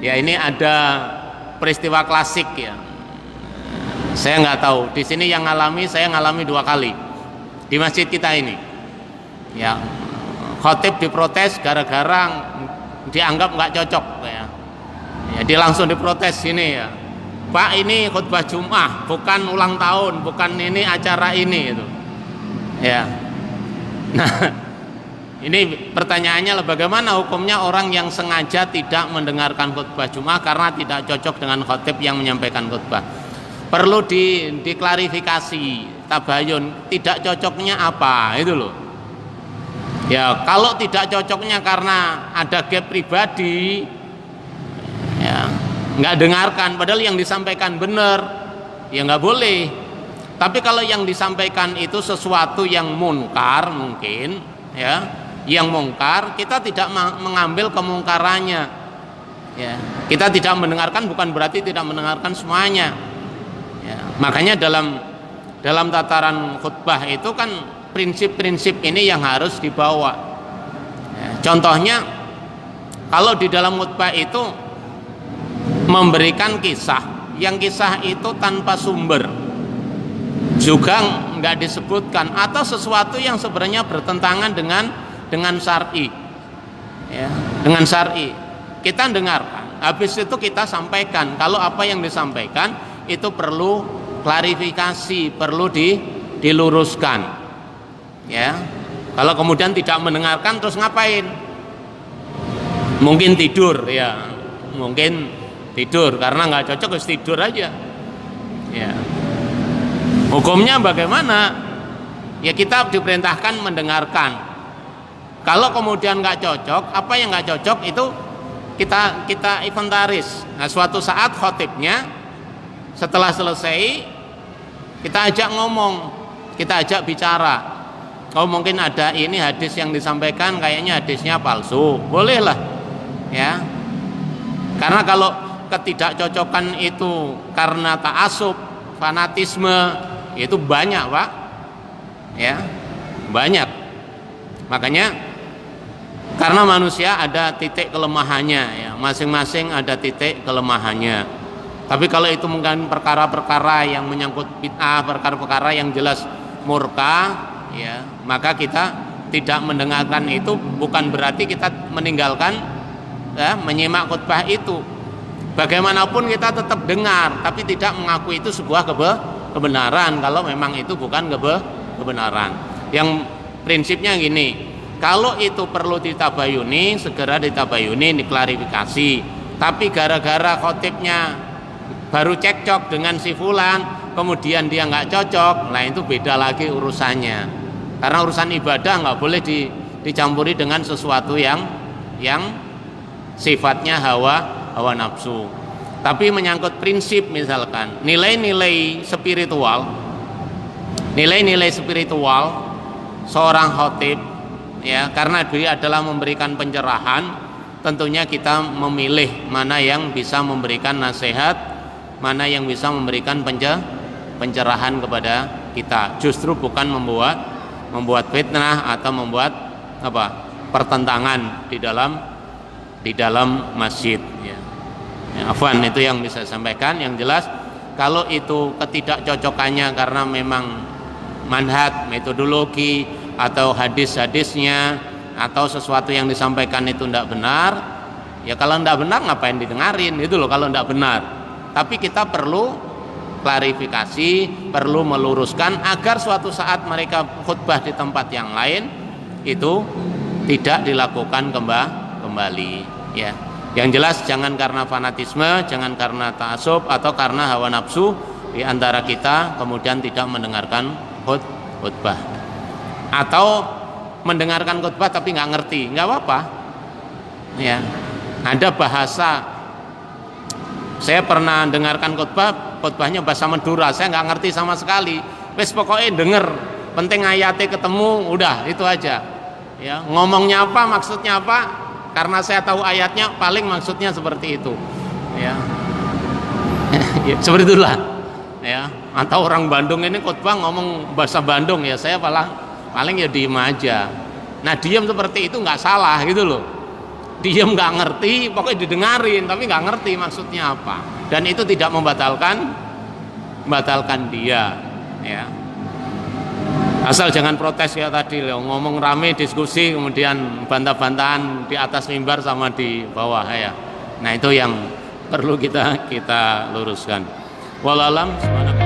Ya ini ada peristiwa klasik ya. Saya nggak tahu di sini yang ngalami, saya ngalami 2 kali di masjid kita ini. Ya, khotib diprotes gara-gara dianggap nggak cocok ya. Ya, dia langsung diprotes ini ya. Pak, ini khutbah Jum'ah, bukan ulang tahun, bukan ini acara ini itu. Ya. Nah, ini pertanyaannya bagaimana hukumnya orang yang sengaja tidak mendengarkan khutbah Jum'ah karena tidak cocok dengan khotib yang menyampaikan khutbah. Perlu diklarifikasi, tabayun, tidak cocoknya apa itu loh. Ya, kalau tidak cocoknya karena ada gap pribadi, ya nggak dengarkan, padahal yang disampaikan benar, ya nggak boleh. Tapi kalau yang disampaikan itu sesuatu yang munkar mungkin, ya, yang mungkar, kita tidak mengambil kemungkarannya. Ya, kita tidak mendengarkan bukan berarti tidak mendengarkan semuanya. Ya, makanya dalam tataran khutbah itu kan prinsip-prinsip ini yang harus dibawa. Ya, contohnya kalau di dalam khutbah itu memberikan kisah, yang kisah itu tanpa sumber juga nggak disebutkan, atau sesuatu yang sebenarnya bertentangan dengan syar'i, ya, dengan syar'i kita dengarkan, habis itu kita sampaikan. Kalau apa yang disampaikan itu perlu klarifikasi, perlu diluruskan, ya. Kalau kemudian tidak mendengarkan terus ngapain? Mungkin tidur, ya, mungkin tidur karena nggak cocok, harus tidur aja. Ya. Hukumnya bagaimana? Ya kita diperintahkan mendengarkan. Kalau kemudian nggak cocok, apa yang nggak cocok itu kita inventaris. Nah, suatu saat khotibnya setelah selesai kita ajak ngomong, kita ajak bicara. Oh mungkin ada ini hadis yang disampaikan kayaknya hadisnya palsu, bolehlah, ya. Karena kalau ketidakcocokan itu karena ta'assub, fanatisme, itu banyak Pak, ya, banyak. Makanya karena manusia ada titik kelemahannya, ya, masing-masing ada titik kelemahannya. Tapi kalau itu mungkin perkara-perkara yang menyangkut bid'ah, perkara-perkara yang jelas murka, ya, maka kita tidak mendengarkan itu bukan berarti kita meninggalkan, ya, menyimak khutbah itu. Bagaimanapun kita tetap dengar, tapi tidak mengaku itu sebuah kebenaran kalau memang itu bukan kebenaran. Yang prinsipnya gini, kalau itu perlu ditabayuni, segera ditabayuni, diklarifikasi. Tapi gara-gara khotibnya baru cekcok dengan si fulan, kemudian dia nggak cocok, nah itu beda lagi urusannya. Karena urusan ibadah nggak boleh dicampuri dengan sesuatu yang sifatnya hawa nafsu. Tapi menyangkut prinsip, misalkan nilai-nilai spiritual seorang khotib, ya, karena dia adalah memberikan pencerahan, tentunya kita memilih mana yang bisa memberikan nasihat, mana yang bisa memberikan pencerahan kepada kita. Justru bukan membuat fitnah atau membuat pertentangan di dalam masjid, ya. Ya, afwan, itu yang bisa saya sampaikan. Yang jelas kalau itu ketidakcocokannya karena memang manhaj, metodologi, atau hadis-hadisnya, atau sesuatu yang disampaikan itu tidak benar, ya kalau tidak benar ngapain didengarin, itu loh kalau tidak benar. Tapi kita perlu klarifikasi, perlu meluruskan agar suatu saat mereka khutbah di tempat yang lain itu tidak dilakukan kembali, ya. Yang jelas jangan karena fanatisme, jangan karena ta'assub atau karena hawa nafsu di antara kita kemudian tidak mendengarkan khutbah, atau mendengarkan khutbah tapi nggak ngerti, nggak apa-apa, ya. Ada bahasa, saya pernah dengarkan khutbahnya bahasa Madura, saya nggak ngerti sama sekali. Wes pokoknya denger, penting ayatnya ketemu, udah itu aja, ya. Ngomongnya apa, maksudnya apa, karena saya tahu ayatnya, paling maksudnya seperti itu, ya. Ya, seperti itulah, ya. Atau orang Bandung ini khutbah ngomong bahasa Bandung, ya saya paling ya diem aja. Nah diem seperti itu nggak salah gitu loh. diem nggak ngerti, pokoknya didengarin tapi nggak ngerti maksudnya apa, dan itu tidak membatalkan dia, ya. Asal jangan protes ya tadi loh, ngomong rame diskusi kemudian bantah-bantahan di atas mimbar sama di bawah ya. Nah itu yang perlu kita luruskan. Wallahualam.